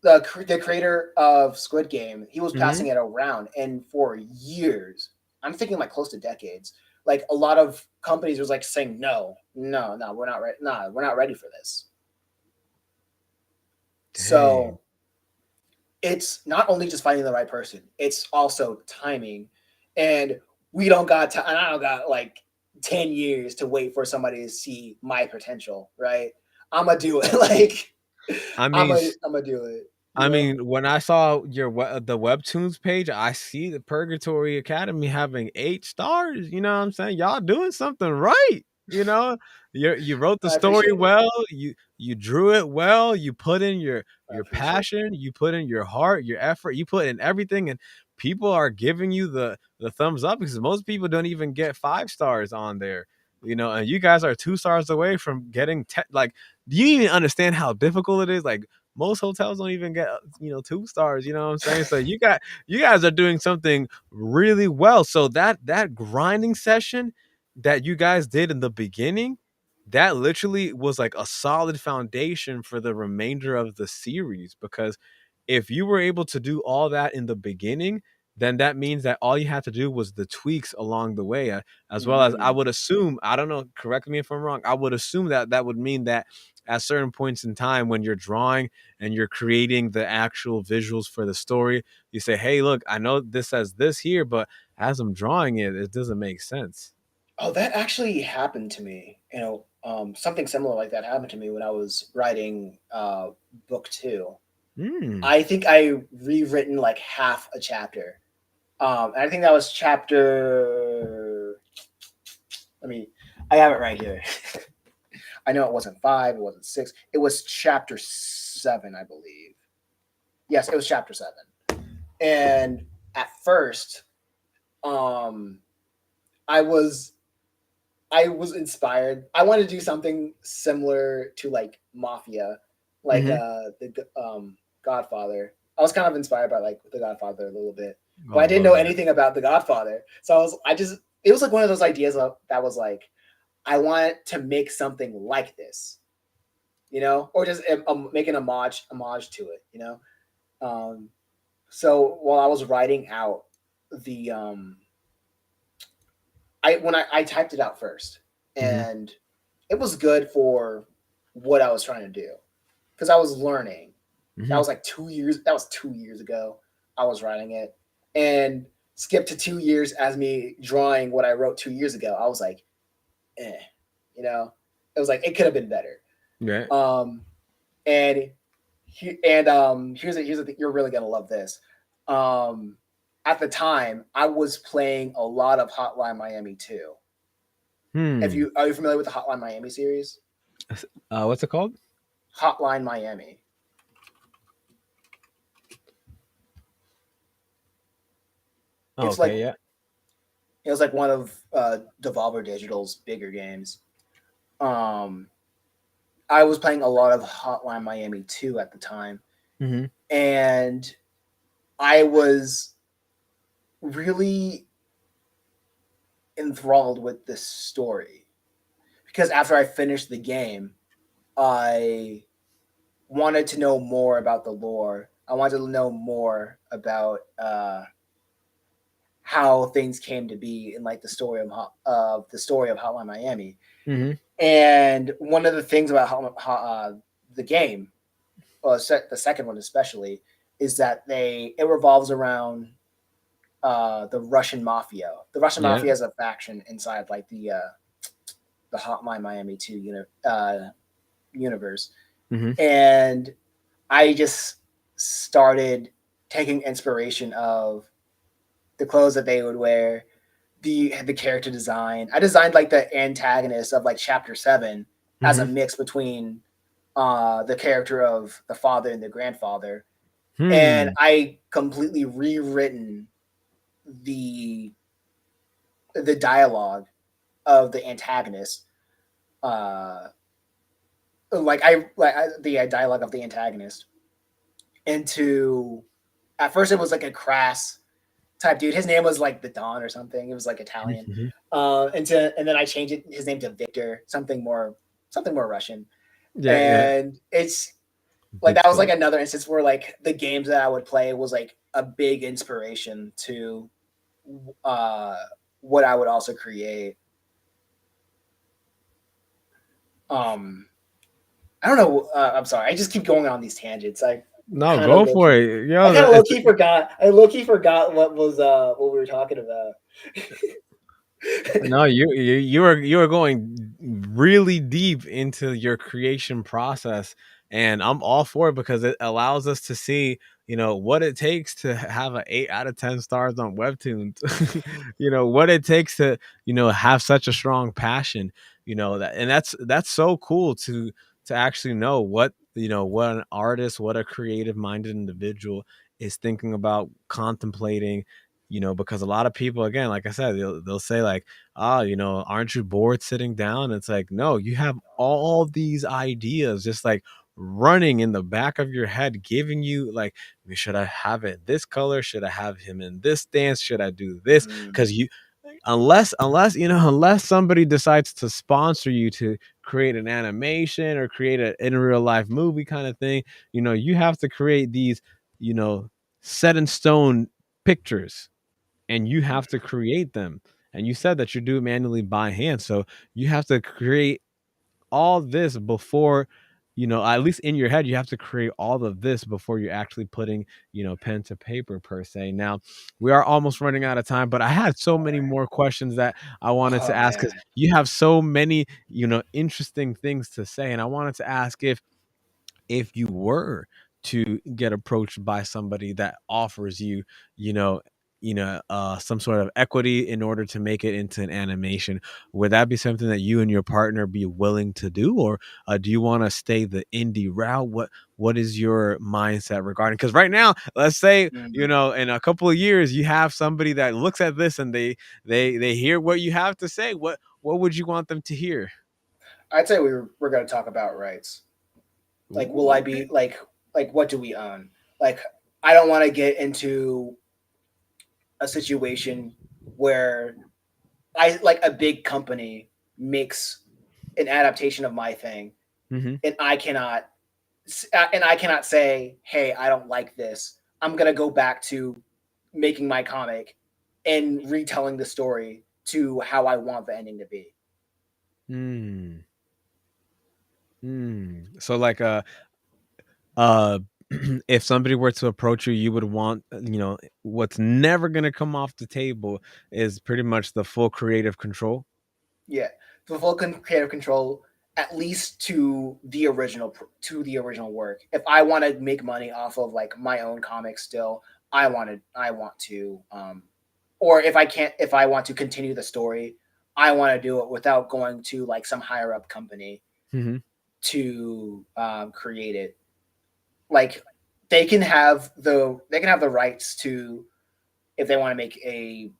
the creator of Squid Game, he was Hmm. passing it around, and for years, I'm thinking like close to decades, like a lot of companies was like saying, no, no, no, we're not ready. No, we're not ready for this. Dang. So it's not only just finding the right person, it's also timing. And we don't got time. I don't got like 10 years to wait for somebody to see my potential, right? I'm gonna do it. Like, I I'm mean, gonna I'm gonna do it, I mean, when I saw the webtoons page, I see the Purgatory Academy having 8 stars. You know what I'm saying? Y'all doing something right. You know, you wrote the I story appreciate it. well. You drew it well. You put in I your appreciate it. passion. You put in your heart, your effort. You put in everything, and people are giving you the thumbs up, because most people don't even get 5 stars on there. You know, and you guys are 2 stars away from getting like. Do you even understand how difficult it is? Like, most hotels don't even get 2 stars. You know what I'm saying? So you guys are doing something really well. So that grinding session that you guys did in the beginning, that literally was like a solid foundation for the remainder of the series. Because if you were able to do all that in the beginning, then that means that all you had to do was the tweaks along the way, as well as, I Mm. would assume, I don't know, correct me if I'm wrong, I would assume that that would mean that at certain points in time when you're drawing and you're creating the actual visuals for the story, you say, hey, look, I know this says this here, but as I'm drawing it, it doesn't make sense. Oh, that actually happened to me. Something similar like that happened to me when I was writing book two. Mm. I think I rewritten like half a chapter. And I think that was chapter. Let me. I have it right here. I know it wasn't five. It wasn't six. It was chapter seven, I believe. Yes, it was chapter seven. And at first, um, I was I was inspired. I wanted to do something similar to like Mafia, like Hmm. the Godfather. I was kind of inspired by like the Godfather a little bit, but Oh, I didn't love know that. anything about the Godfather. So I just it was like one of those ideas that was like I want to make something like this, or just make an homage to it, Um, so while I was writing out the I typed it out first, Hmm. and it was good for what I was trying to do because I was learning. That Hmm. was like 2 years. That was 2 years ago. I was writing it, and skip to 2 years as me drawing what I wrote 2 years ago. I was like, eh, you know. It was like it could have been better. Right. Um, and here's the thing. You're really gonna love this. Um, at the time, I was playing a lot of Hotline Miami too. If Hmm. you are you familiar with the Hotline Miami series? What's it called? Hotline Miami. Oh, It's like okay. Yeah. it was like one of Devolver Digital's bigger games. Um, I was playing a lot of Hotline Miami 2 at the time, Hmm. and I was really enthralled with this story because after I finished the game, I wanted to know more about the lore. I wanted to know more about how things came to be in like the story of Hotline Miami. Hmm. And one of the things about the game, the second one especially, is that it revolves around the Russian mafia. The Russian Yeah. mafia is a faction inside like the Hotline Miami two universe, Hmm. and I just started taking inspiration of the clothes that they would wear, the character design. I designed like the antagonist of like chapter seven as a Hmm. mix between the character of the father and the grandfather, and Hmm. I completely rewritten the the dialogue of the antagonist. Uh, the dialogue of the antagonist into at first it was like a crass type dude. His name was like the Don or something. It was like Italian. Hmm. And then I changed his name to Victor, something more Russian. Yeah. Yeah. And it's like that was Victor. like another instance where like the games that I would play was like a big inspiration to uh what I would also create. Um I don't know. I'm sorry. I just keep going on these tangents. No, kind of go low for key. it. I Yo, kind of low key forgot. I low key forgot what we were talking about. no, you are going really deep into your creation process, and I'm all for it because it allows us to see, what it takes to have an 8 out of 10 stars on Webtoons. What it takes to, have such a strong passion. And that's so cool to actually know what an artist, what a creative minded individual is thinking about, contemplating. Because a lot of people, again, like I said, they'll say like, aren't you bored sitting down? It's like, no, you have all these ideas just like running in the back of your head, giving you like, should I have it this color? Should I have him in this dance? Should I do this? Mm, Because unless somebody decides to sponsor you to create an animation or create an in real life movie kind of thing, you have to create these, you know, set in stone pictures, and you have to create them. And you said that you do it manually by hand. So you have to create all this before at least in your head, you have to create all of this before you're actually putting, pen to paper per se. Now, we are almost running out of time, but I had so many more questions that I wanted to Oh ask because man. you have so many, interesting things to say. And I wanted to ask if you were to get approached by somebody that offers you, you know, some sort of equity in order to make it into an animation, would that be something that you and your partner be willing to do, or do you want to stay the indie route? What is your mindset regarding? Because right now, let's say Mm. in a couple of years, you have somebody that looks at this and they hear what you have to say. What would you want them to hear? I'd say we're gonna talk about rights. Like, will Ooh, I okay. be like what do we own? Like, I don't want to get into a situation where I like a big company makes an adaptation of my thing, Hmm. and I cannot say, hey, I don't like this. I'm gonna go back to making my comic and retelling the story to how I want the ending to be. Hmm. So like uh if somebody were to approach you, you would want, what's never going to come off the table is pretty much the full creative control. Yeah, the full creative control, at least to the original work. If I want to make money off of like my own comics, still, I want to, or if I can't, if I want to continue the story, I want to do it without going to like some higher up company Hmm. to create it. Like they can have the rights to, if they want to make a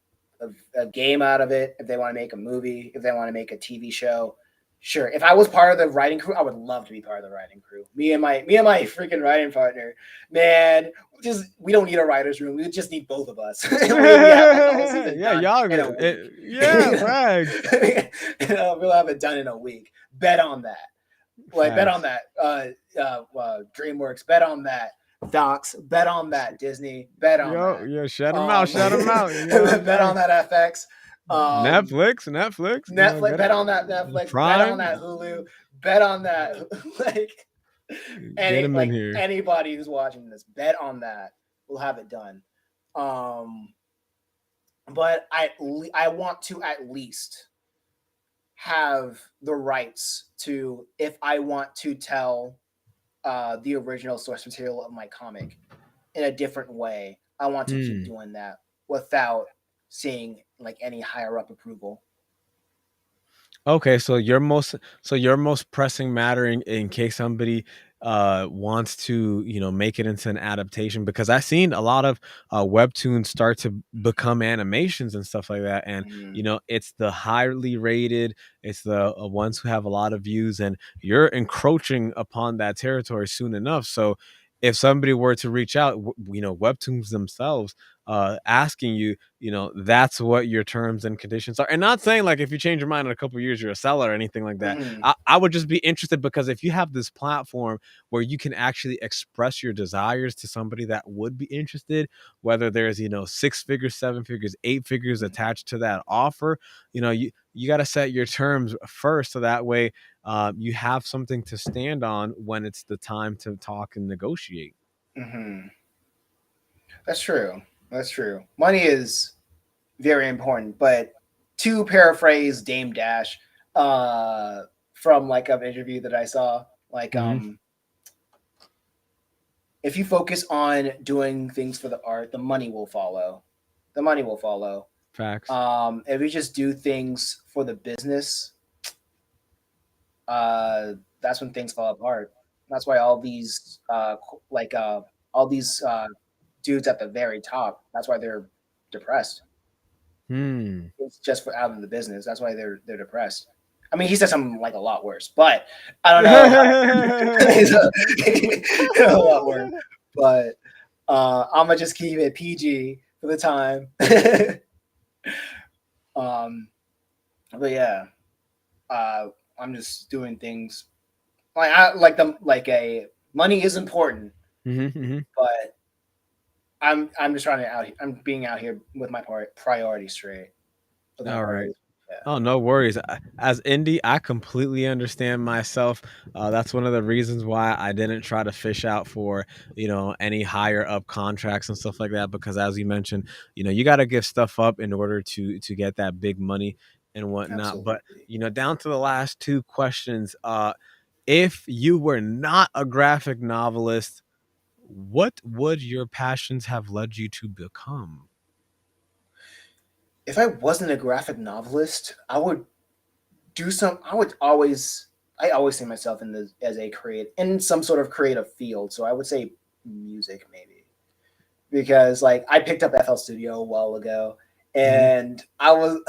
game out of it, if they want to make a movie, if they want to make a TV show. Sure. If I was part of the writing crew, I would love to be part of the writing crew. Me and my freaking writing partner, man. Just we don't need a writer's room. We just need both of us. We have like the whole season Yeah, done y'all in a good. week. Yeah, facts. We'll have it done in a week. Bet on that. Like bet on Facts. that. DreamWorks. Bet on that. Docs. Bet on that. Disney. Bet on Yo, that. yo, shut them out, shut them out. Bet on that FX. Netflix, Netflix. get Bet on it. that Netflix. Bet on that Prime, Hulu. Bet on that. Like get them in like here. anybody who's watching this, bet on that. We'll have it done. Um, but I want to at least have the rights to, if I want to tell the original source material of my comic in a different way, I want to keep Hmm. doing that without seeing like any higher up approval. Okay, so your most pressing matter in case somebody wants to, make it into an adaptation, because I've seen a lot of webtoons start to become animations and stuff like that, and Mm-hmm. it's the highly rated, it's the ones who have a lot of views, and you're encroaching upon that territory soon enough. So if somebody were to reach out, webtoons themselves asking you, that's what your terms and conditions are. And not saying like if you change your mind in a couple of years, you're a seller or anything like that. Mm-hmm. I would just be interested because if you have this platform where you can actually express your desires to somebody that would be interested, whether there's, six figures, seven figures, eight figures attached to that offer, you got to set your terms first. So that way you have something to stand on when it's the time to talk and negotiate. Mm-hmm. That's true. That's true. Money is very important. But to paraphrase Dame Dash, uh, from like an interview that I saw, like Hmm. if you focus on doing things for the art, the money will follow. The money will follow. Facts. If you just do things for the business, that's when things fall apart. That's why all these dudes at the very top. That's why they're depressed. Hmm. It's just for out of the business. That's why they're depressed. I mean, he said something like a lot worse, but I don't know how. He's a lot worse, but I'm gonna just keep it PG for the time. um, but yeah, uh, I'm just doing things like I like them. Like a money is important, Hmm. Hmm. but I'm just trying to out. I'm being out here with my priorities straight. With my All right. priorities. Yeah, Oh, no worries. As indie, I completely understand myself. That's one of the reasons why I didn't try to fish out for, any higher up contracts and stuff like that. Because as you mentioned, you got to give stuff up in order to get that big money and whatnot. But absolutely. down to the last two questions. If you were not a graphic novelist, what would your passions have led you to become? If I wasn't a graphic novelist, I would do some. I would always. I always see myself in the as a create in some sort of creative field. So I would say music maybe because like I picked up FL Studio a while ago, Hmm. and I was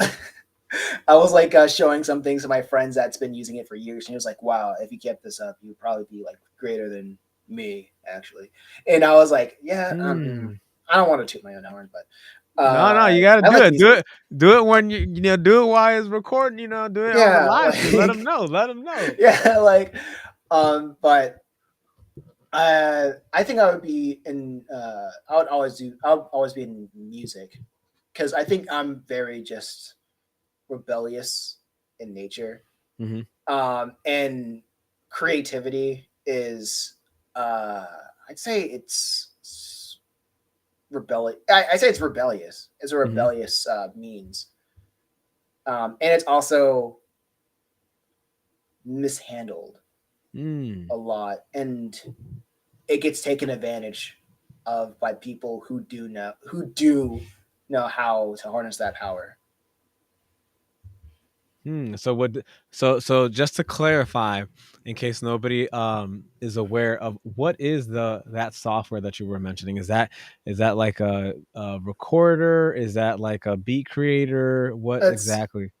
I was like showing some things to my friends that's been using it for years, and he was like, "Wow, if you kept this up, you'd probably be like greater than me, actually." And I was like, "Yeah, Hmm. I don't want to toot my own horn, but No, no, you gotta I do like it. Do music. it. Do it when do it while it's recording. Do it on the Yeah, live stream. Let them like know. Let them know. yeah, like but I think I would be in. I would always do. I'll always be in music because I think I'm very just rebellious in nature, Hmm. and creativity is. Uh, I'd say it's rebellious. I say it's rebellious. It's a Hmm. rebellious means, and it's also mishandled Mm. a lot, and it gets taken advantage of by people who do know how to harness that power. So what? So just to clarify, in case nobody is aware of what is that software that you were mentioning, is that like a recorder? Is that like a beat creator? What It's exactly?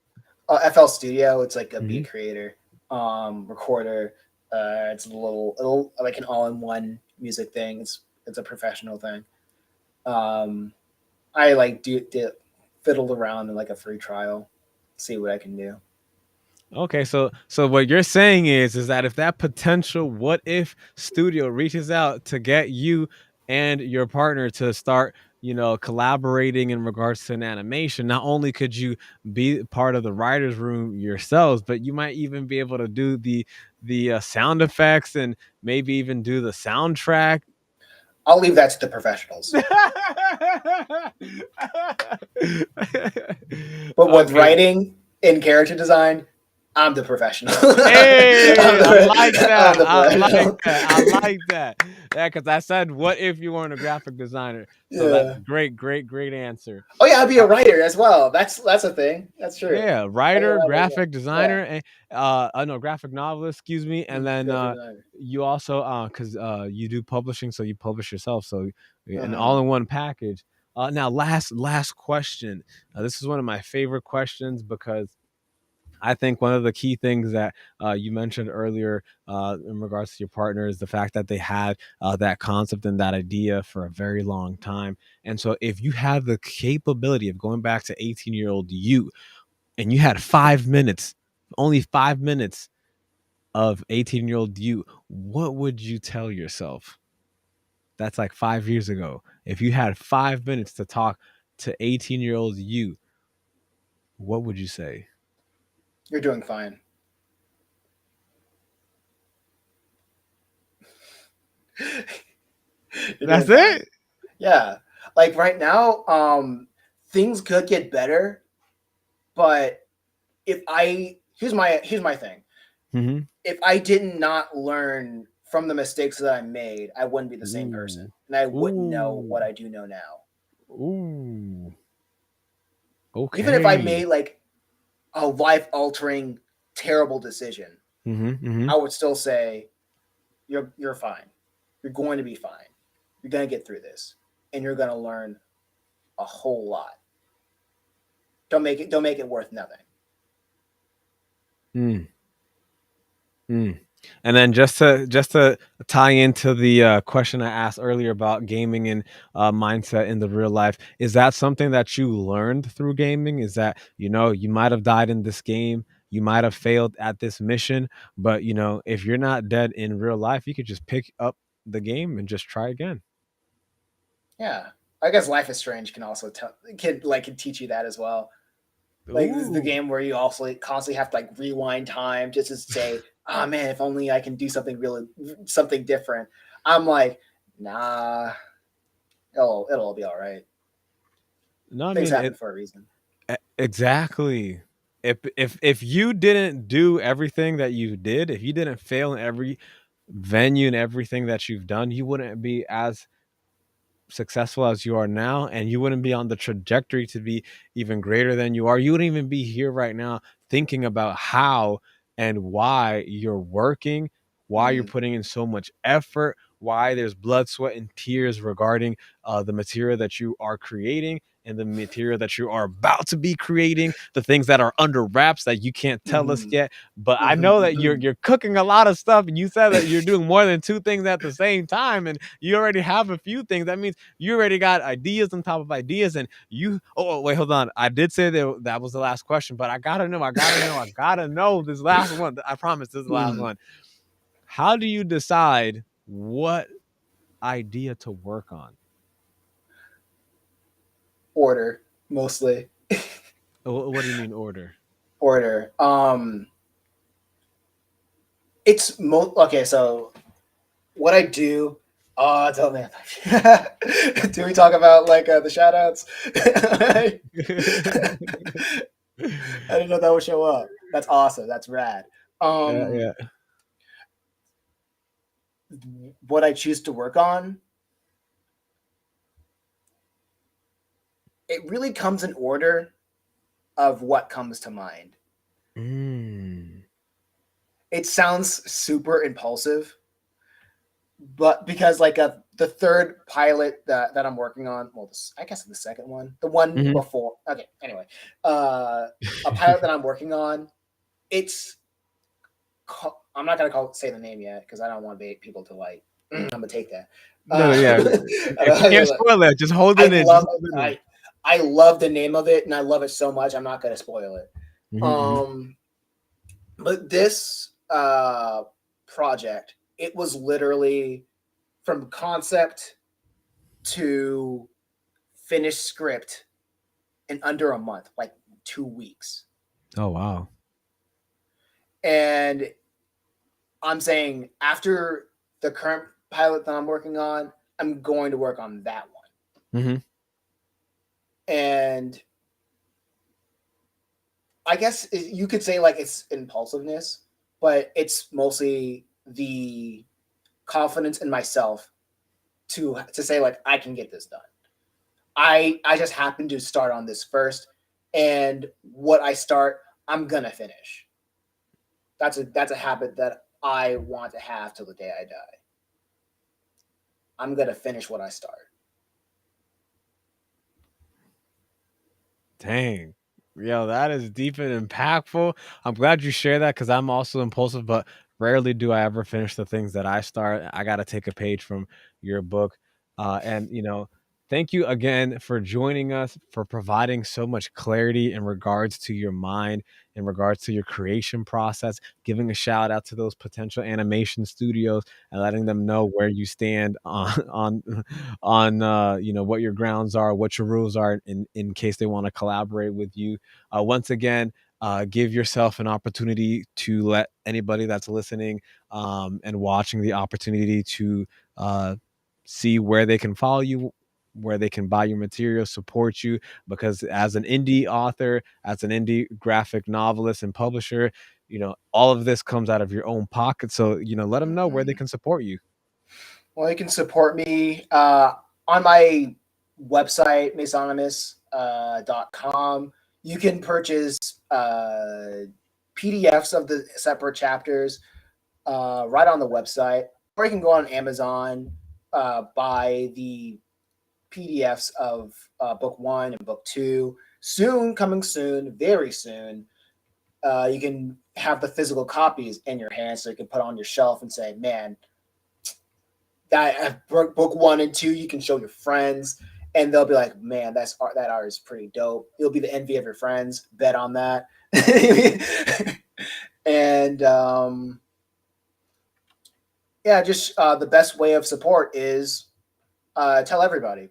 FL Studio. It's like a Hmm. beat creator, recorder. It's a little like an all-in-one music thing. It's a professional thing. Um, I like do fiddled around in like a free trial, see what I can do. Okay, so what you're saying is that if that potential what if studio reaches out to get you and your partner to start, collaborating in regards to an animation, not only could you be part of the writers room yourselves, but you might even be able to do the sound effects and maybe even do the soundtrack. I'll leave that to the professionals. But with Okay. writing and character design, I'm the professional. Hey, I like I'm that. the I like professional. that. I like that. Yeah, because I said, what if you weren't a graphic designer? So that's Yeah. great, great, great answer. Oh yeah, I'll be Uh, a writer as well. That's a thing. That's true. yeah, I'll be a writer, writer as well. graphic Yeah. designer, and no, graphic novelist, excuse me. And then Graphic designer. you also because you do publishing, so you publish yourself, so an Uh-huh. all-in-one package. Now, last question. This is one of my favorite questions because I think one of the key things that you mentioned earlier in regards to your partner is the fact that they had that concept and that idea for a very long time. And so, if you have the capability of going back to 18-year-old you and you had 5 minutes, only 5 minutes of 18-year-old you, what would you tell yourself? That's like 5 years ago. If you had 5 minutes to talk to 18-year-old you, what would you say? You're doing fine. You're That's doing fine. it. Yeah. Like right now, things could get better, but if I here's my thing. Hmm. If I did not learn from the mistakes that I made, I wouldn't be the same person, Ooh. and I wouldn't know Ooh. what I do know now. Ooh. Even if I Okay. made like a life altering, terrible decision, Mhm. Mhm. I would still say you're fine. You're going to be fine. You're going to get through this, and you're going to learn a whole lot. Don't make it worth nothing. Mm. Mm. And then just to tie into the question I asked earlier about gaming and mindset in the real life, is that something that you learned through gaming? Is that you might have died in this game, you might have failed at this mission, but if you're not dead in real life, you could just pick up the game and just try again. Yeah, I guess Life is Strange can also can teach you that as well. Like this is the Ooh. game where you also like, constantly have to like rewind time just to say, "Ah, oh, man, if only I can do something different." I'm like, nah, it'll be all right. No, I Things mean happen it for a reason. exactly. If you didn't do everything that you did, if you didn't fail in every venue and everything that you've done, you wouldn't be as successful as you are now, and you wouldn't be on the trajectory to be even greater than you are. You wouldn't even be here right now thinking about how and why you're working, why you're Mm-hmm. putting in so much effort, why there's blood, sweat, and tears regarding the material that you are creating and the material that you are about to be creating, the things that are under wraps that you can't tell us Mm-hmm. yet. But I know that Mm-hmm. you're cooking a lot of stuff, and you said that you're doing more than two things at the same time, and you already have a few things. That means you already got ideas on top of ideas, and you wait, hold on. I did say that was the last question, but I gotta know this last one. I promise this is the last Mm-hmm. one. How do you decide what idea to work on? Order mostly. What do you mean order? Order. Okay. So what I do. Oh, tell me. Do we talk about like the shout outs? I didn't know that would show up. That's awesome. That's rad. Yeah, Um, yeah. what I choose to work on, it really comes in order of what comes to mind. Mm. It sounds super impulsive, but because like the third pilot that I'm working on, well, I guess the second one, the one Mhm. before. Okay, anyway, a pilot that I'm working on, it's I'm not gonna say the name yet because I don't want people to like. I'm gonna take that. No, no, yeah. If you can't spoil it, just hold I it in. Just love hold it in. I love the name of it and I love it so much. I'm not gonna spoil it. Mhm, Um, but this project, it was literally from concept to finished script in under a month, like 2 weeks. mhm. Oh wow. And I'm saying after the current pilot that I'm working on, I'm going to work on that one. Mhm. And I guess you could say like it's impulsiveness, but it's mostly the confidence in myself to say like I can get this done. I just happen to start on this first, and what I start, I'm gonna finish. That's a habit that I want to have till the day I die. I'm gonna finish what I start. Dang. Yo, that is deep and impactful. I'm glad you share that because I'm also impulsive, but rarely do I ever finish the things that I start. I got to take a page from your book. Thank you again for joining us, for providing so much clarity in regards to your mind, in regards to your creation process, giving a shout out to those potential animation studios and letting them know where you stand on what your grounds are, what your rules are, in case they want to collaborate with you. Once again, give yourself an opportunity to let anybody that's listening and watching the opportunity to uh, see where they can follow you, where they can buy your material, support you, because as an indie author, as an indie graphic novelist and publisher, all of this comes out of your own pocket. So, let them know where they Mm-hmm. can support you. Well, you can support me on my website, masonymous.com. You can purchase PDFs of the separate chapters right on the website, or you can go on Amazon, buy the PDFs of book one and book two. Soon, coming soon, very soon, you can have the physical copies in your hand so you can put on your shelf and say, man, that book one and two, you can show your friends, and they'll be like, "Man, that art is pretty dope." You'll be the envy of your friends. Bet on that. And yeah, just the best way of support is tell everybody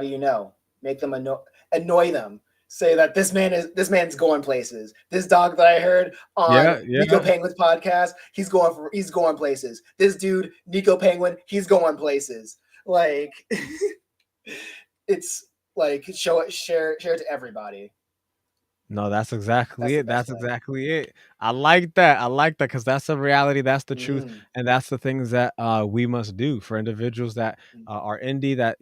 you know, make them annoy them. say that this man's going places. This dog that I heard on Yeah, Nico yeah. Penguin's podcast, he's going places. This dude, Nico Penguin, he's going places. Like it's like share it to everybody. No, that's exactly That's the it. best That's way. exactly it. I like that. I like that because that's the reality. That's the truth, Mm, and that's the things that we must do for individuals that mm, are indie that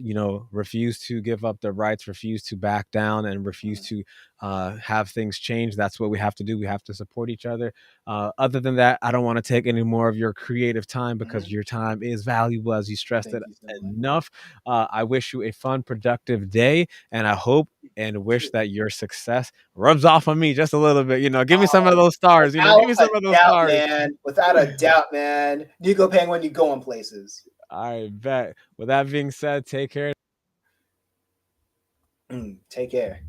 refuse to give up their rights, refuse to back down, and refuse mm, to have things change. That's what we have to do. We have to support each other. Other than that, I don't want to take any more of your creative time because mm. your time is valuable, as you stressed it Thank you so much. enough. I wish you a fun, productive day, and I hope and wish that your success rubs off on me just a little bit. Give me some of Oh, those stars. without Give me a some of those doubt, stars. man. Without a doubt, man. Nico Penguin, you going places. I bet. With that being said, take care. Take care.